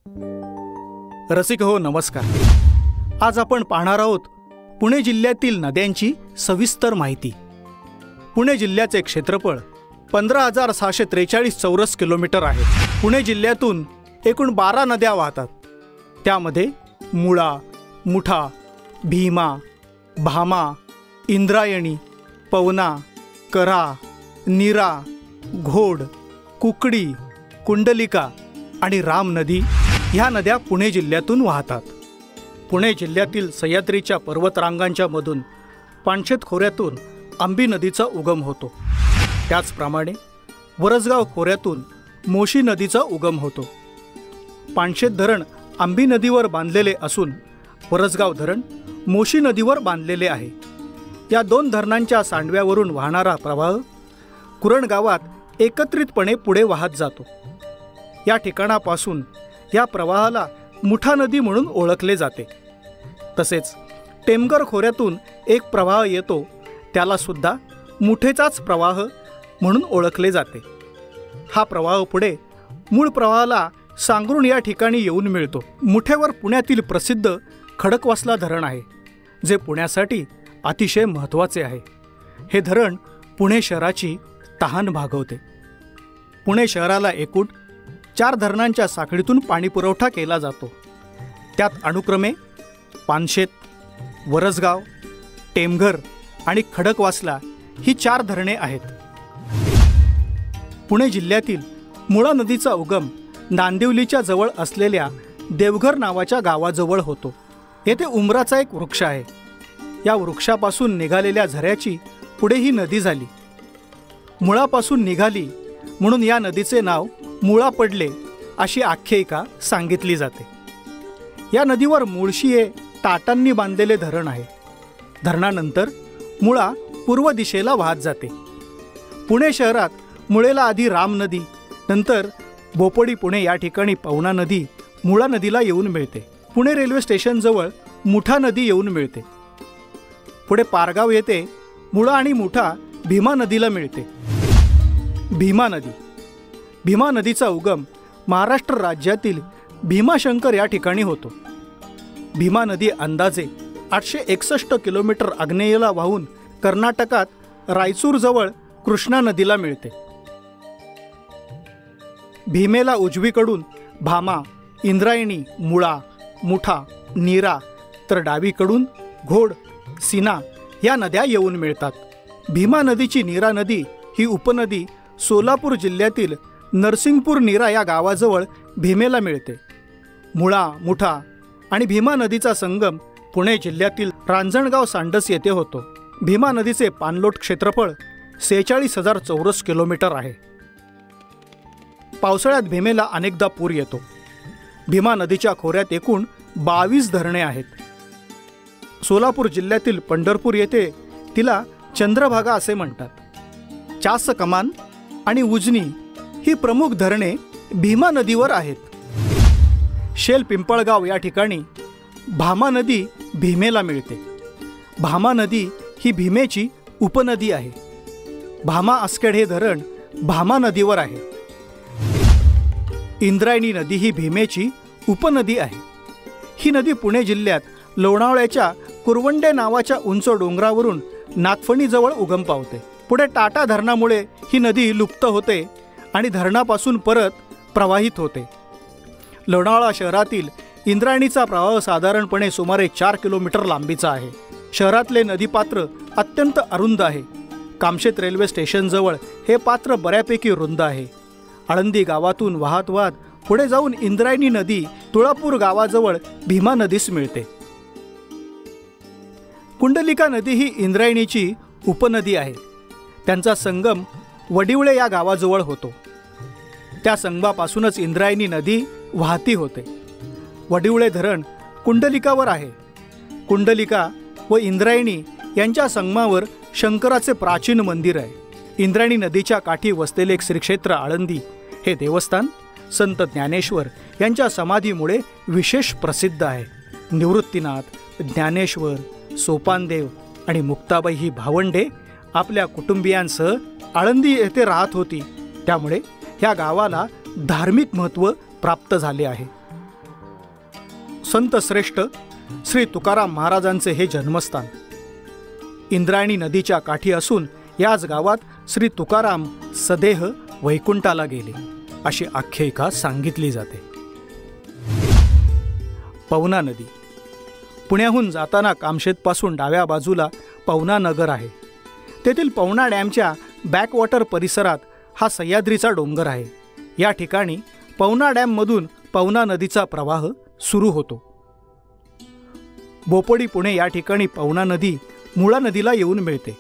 रसिक हो, नमस्कार. आज आपण पाहणार आहोत पुणे जिल्ह्यातील नद्यांची सविस्तर माहिती. पुणे जिल्ह्याचे क्षेत्रफळ 15,643 चौरस किलोमीटर आहे. पुणे जिल्ह्यातून एकूण 12 नद्या वाहतात. त्यामध्ये मुळा, मुठा, भीमा, भामा, इंद्रायणी, पवना, कऱ्हा, नीरा, घोड, कुकडी, कुंडलिका आणि राम नदी ह्या नद्या पुणे जिल्ह्यातून वाहतात. पुणे जिल्ह्यातील सह्याद्रीच्या पर्वतरांगांच्या मधून पानशेत खोऱ्यातून आंबी नदीचा उगम होतो. त्याचप्रमाणे वरसगाव खोऱ्यातून मोशी नदीचा उगम होतो. पानशेत धरण आंबी नदीवर बांधलेले असून वरसगाव धरण मोशी नदीवर बांधलेले आहे. या दोन धरणांच्या सांडव्यावरून वाहणारा प्रवाह कुरण गावात एकत्रितपणे पुढे वाहत जातो. या ठिकाणापासून या प्रवाहाला मुठा नदी म्हणून ओळखले जाते. तसेच टेमघर खोऱ्यातून एक प्रवाह येतो, त्याला सुद्धा मुठेचाच प्रवाह म्हणून ओळखले जाते. हा प्रवाह पुढे मूळ प्रवाहाला सांगरुण या ठिकाणी येऊन मिळतो. मुठेवर पुण्यातील प्रसिद्ध खडकवासला धरण आहे, जे पुण्यासाठी अतिशय महत्त्वाचे आहे. हे धरण पुणे शहराची तहान भागवते. पुणे शहराला एकूण 4 धरणांच्या साखळीतून पाणी पुरवठा केला जातो. त्यात अनुक्रमे पानशेत, वरसगाव, टेमघर आणि खडकवासला ही 4 धरणे आहेत. पुणे जिल्ह्यातील मुळा नदीचा उगम नांदिवलीच्या जवळ असलेल्या देवघर नावाच्या गावाजवळ होतो. येथे उमराचा एक वृक्ष आहे. या वृक्षापासून निघालेल्या झऱ्याची पुढे ही नदी झाली. मुळापासून निघाली म्हणून या नदीचे नाव मुळा पडले अशी आख्यायिका सांगितली जाते. या नदीवर मुळशी हे टाटांनी बांधलेले धरण आहे. धरणानंतर मुळा पूर्व दिशेला वाहत जाते. पुणे शहरात मुळेला आधी राम नदी, नंतर बोपडी पुणे या ठिकाणी पवना नदी मुळा नदीला येऊन मिळते. पुणे रेल्वे स्टेशनजवळ मुठा नदी येऊन मिळते. पुढे पारगाव येथे मुळा आणि मुठा भीमा नदीला मिळते. भीमा नदीचा उगम महाराष्ट्र राज्यातील भीमाशंकर या ठिकाणी होतो. भीमा नदी अंदाजे 861 किलोमीटर आग्नेयेला वाहून कर्नाटकात रायचूरजवळ कृष्णा नदीला मिळते. भीमेला उजवीकडून भामा, इंद्रायणी, मुळा, मुठा, नीरा तर डावीकडून घोड, सीना या नद्या येऊन मिळतात. भीमा नदीची नीरा नदी ही उपनदी सोलापूर जिल्ह्यातील नरसिंगपूर नीरा या गावाजवळ भीमेला मिळते. मुळा, मुठा आणि भीमा नदीचा संगम पुणे जिल्ह्यातील रांजणगाव सांडस येथे होतो. भीमा नदीचे पाणलोट क्षेत्रफळ 46,000 चौरस किलोमीटर आहे. पावसाळ्यात भीमेला अनेकदा पूर येतो. भीमा नदीच्या खोऱ्यात एकूण 22 धरणे आहेत. सोलापूर जिल्ह्यातील पंढरपूर येथे तिला चंद्रभागा असे म्हणतात. चास कमान आणि उजनी ही प्रमुख धरणे भीमा नदीवर आहेत. शेल पिंपळगाव या ठिकाणी भामा नदी भीमेला मिळते. भामा नदी ही भीमेची उपनदी आहे. भामा आसखेड हे धरण भामा नदीवर आहे. इंद्रायणी नदी ही भीमेची उपनदी आहे. ही नदी पुणे जिल्ह्यात लोणावळ्याच्या कुरवंडे नावाच्या उंच डोंगरावरून नागफणीजवळ उगम पावते. पुढे टाटा धरणामुळे ही नदी लुप्त होते आणि धरणापासून परत प्रवाहित होते. लोणावळा शहरातील इंद्रायणीचा प्रवाह साधारणपणे सुमारे 4 किलोमीटर लांबीचा आहे. शहरातले नदीपात्र अत्यंत अरुंद आहे. कामशेत रेल्वे स्टेशनजवळ हे पात्र बऱ्यापैकी रुंद आहे. आळंदी गावातून वाहत वाहत पुढे जाऊन इंद्रायणी नदी तुळापूर गावाजवळ भीमा नदीस मिळते. कुंडलिका नदी ही इंद्रायणीची उपनदी आहे. त्यांचा संगम वडिवळे या गावाजवळ होतो. त्या संगमापासूनच इंद्रायणी नदी वाहती होते. वडिवळे धरण कुंडलिकावर आहे. कुंडलिका व इंद्रायणी यांच्या संगमावर शंकराचे प्राचीन मंदिर आहे. इंद्रायणी नदीच्या काठी वसलेले एक श्रीक्षेत्र आळंदी हे देवस्थान संत ज्ञानेश्वर यांच्या समाधीमुळे विशेष प्रसिद्ध आहे. निवृत्तीनाथ, ज्ञानेश्वर, सोपानदेव आणि मुक्ताबाई ही भावंडे आपल्या कुटुंबियांसह आळंदी येथे राहत होती. त्यामुळे ह्या गावाला धार्मिक महत्त्व प्राप्त झाले आहे. संत श्रेष्ठ श्री तुकाराम महाराजांचे हे जन्मस्थान. इंद्रायणी नदीच्या काठी असून याच गावात श्री तुकाराम सदेह वैकुंठाला गेले अशी आख्यायिका सांगितली जाते. पवना नदी. पुण्याहून जाताना कामशेतपासून डाव्या बाजूला पवना नगर आहे. तेथील पवना डॅमच्या बॅकवॉटर परिसरात हा सह्याद्रीचा डोंगर आहे. या ठिकाणी पवना डॅममधून पवना नदीचा प्रवाह सुरू होतो. बोपोडी पुणे या ठिकाणी पवना नदी मुळा नदीला येऊन मिळते.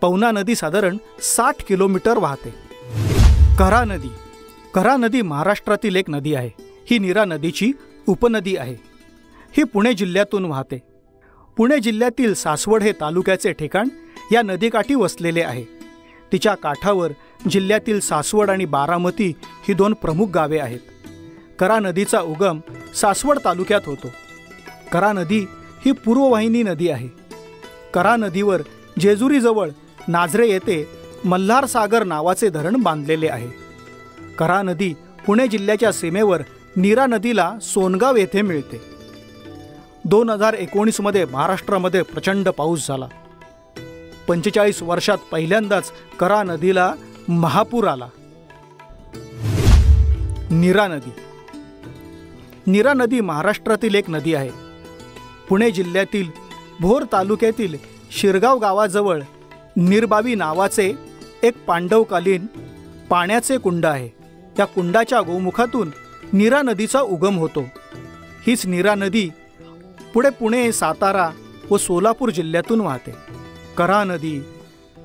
पवना नदी साधारण 60 किलोमीटर वाहते. कऱ्हा नदी. कऱ्हा नदी महाराष्ट्रातील एक नदी आहे. ही नीरा नदीची उपनदी आहे. ही पुणे जिल्ह्यातून वाहते. पुणे जिल्ह्यातील सासवड हे तालुक्याचे ठिकाण या नदीकाठी वसलेले आहे. तिच्या काठावर जिल्ह्यातील सासवड आणि बारामती ही 2 प्रमुख गावे आहेत. कऱ्हा नदीचा उगम सासवड तालुक्यात होतो. कऱ्हा नदी ही पूर्ववाहिनी नदी आहे. कऱ्हा नदीवर जेजुरीजवळ नाझरे येथे मल्हार सागर नावाचे धरण बांधलेले आहे. कऱ्हा नदी पुणे जिल्ह्याच्या सीमेवर नीरा नदीला सोनगाव येथे मिळते. 2019 मध्ये महाराष्ट्रामध्ये प्रचंड पाऊस झाला. 45 वर्षात पहिल्यांदाच कऱ्हा नदीला महापूर आला. नीरा नदी. नीरा नदी महाराष्ट्रातील एक नदी आहे. पुणे जिल्ह्यातील भोर तालुक्यातील शिरगाव गावाजवळ निर्बावी नावाचे एक पांडवकालीन पाण्याचे कुंड आहे. त्या कुंडाच्या गोमुखातून नीरा नदीचा उगम होतो. हीच नीरा नदी पुढे पुणे, सातारा व सोलापूर जिल्ह्यातून वाहते. कऱ्हा नदी,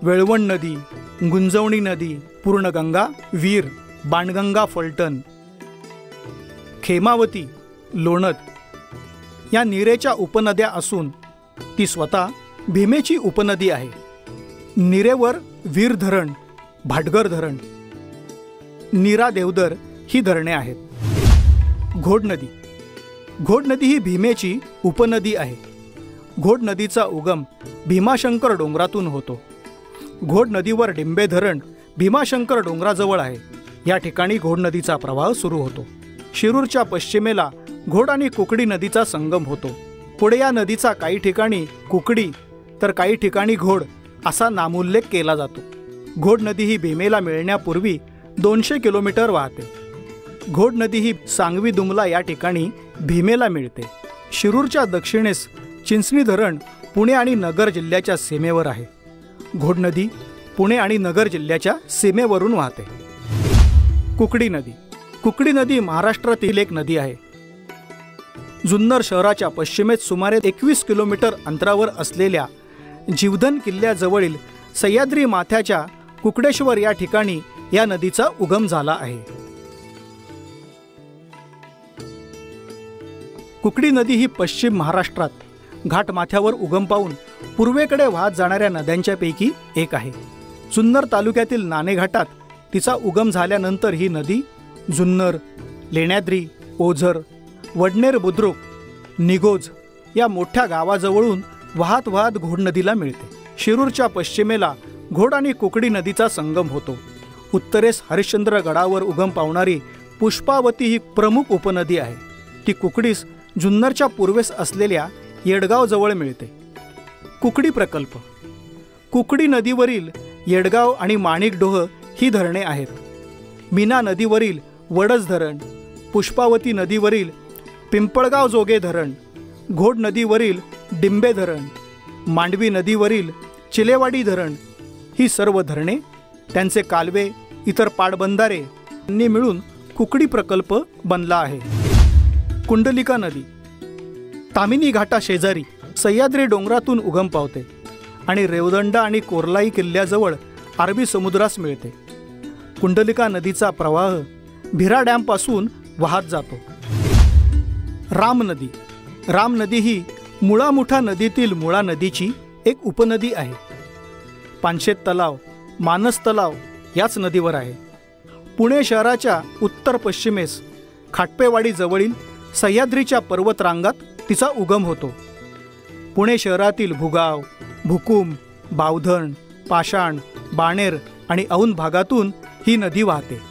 वेळवण नदी, गुंजवणी नदी, पूर्णगंगा, वीर, बाणगंगा, फलटण, खेमावती, लोणद या नीरेच्या उपनद्या असून ती स्वतः भीमेची उपनदी आहे. नीरेवर वीर धरण, भाटघर धरण, नीरा देवदर ही धरणे आहेत. घोड नदी. घोड नदी ही भीमेची उपनदी आहे. घोड नदीचा उगम भीमाशंकर डोंगरातून होतो. घोड नदीवर डिंबे धरण भीमाशंकर डोंगराजवळ आहे. या ठिकाणी घोड नदीचा प्रवाह सुरू होतो. शिरूरच्या पश्चिमेला घोड आणि कुकडी नदीचा संगम होतो. पुढे या नदीचा काही ठिकाणी कुकडी तर काही ठिकाणी घोड असा नामोल्लेख केला जातो. घोड नदी ही भीमेला मिळण्यापूर्वी 200 किलोमीटर वाहते. घोड नदी ही सांगवी दुमला या ठिकाणी भीमेला मिळते. शिरूरच्या दक्षिणेस चिंचणी धरण पुणे आणि नगर जिल्ह्याच्या सीमेवर आहे. घोड नदी पुणे आणि नगर जिल्ह्याच्या सीमेवरून वाहते. कुकडी नदी. कुकडी नदी महाराष्ट्रातील एक नदी आहे. जुन्नर शहराच्या पश्चिमेत सुमारे 21 किलोमीटर अंतरावर असलेल्या जीवधन किल्ल्याजवळील सह्याद्री माथ्याच्या कुकडेश्वर या ठिकाणी या नदीचा उगम झाला आहे. कुकडी नदी ही पश्चिम महाराष्ट्रात घाटमाथ्यावर उगम पावून पूर्वेकडे वाहत जाणाऱ्या नद्यांच्यापैकी एक आहे. जुन्नर तालुक्यातील नाणे घाटात तिचा उगम झाल्यानंतर ही नदी जुन्नर, लेण्याद्री, ओझर, वडनेर, बुद्रुक, निगोज या मोठ्या गावाजवळून वाहत वाहत घोड नदीला मिळते. शिरूरच्या पश्चिमेला घोड आणि कुकडी नदीचा संगम होतो. उत्तरेस हरिश्चंद्र गडावर उगम पावणारी पुष्पावती ही प्रमुख उपनदी आहे. ती कुकडीस जुन्नरच्या पूर्वेस असलेल्या येडगाव जवळ मिळते. कुकडी प्रकल्प. कुकडी नदीवरील येडगाव आणि माणिकडोह ही धरणे आहेत. मीना नदीवरील वडज धरण, पुष्पावती नदीवरील पिंपळगाव जोगे धरण, घोड नदीवरील डिंबे धरण, मांडवी नदीवरील चिलेवाडी धरण ही सर्व धरणे, त्यांचे कालवे, इतर पाटबंधारे यांनी मिळून कुकडी प्रकल्प बनला आहे. कुंडलिका नदी. तामिनी घाटा शेजारी सह्याद्री डोंगरातून उगम पावते आणि रेवदंडा आणि कोर्लाई किल्ल्याजवळ अरबी समुद्रास मिळते. कुंडलिका नदीचा प्रवाह भिरा डॅमपासून वाहत जातो. राम नदी. राम नदी ही मुळामुठा नदीतील मुळा नदीची एक उपनदी आहे. पानशेत तलाव, मानस तलाव याच नदीवर आहे. पुणे शहराच्या उत्तर पश्चिमेस खाटपेवाडी जवळील सह्याद्रीच्या पर्वतरांगात तिचा उगम होतो. पुणे शहरातील भुगाव, भुकुम, बावधण, पाषाण, बाणेर आणि औंध भागातून ही नदी वाहते.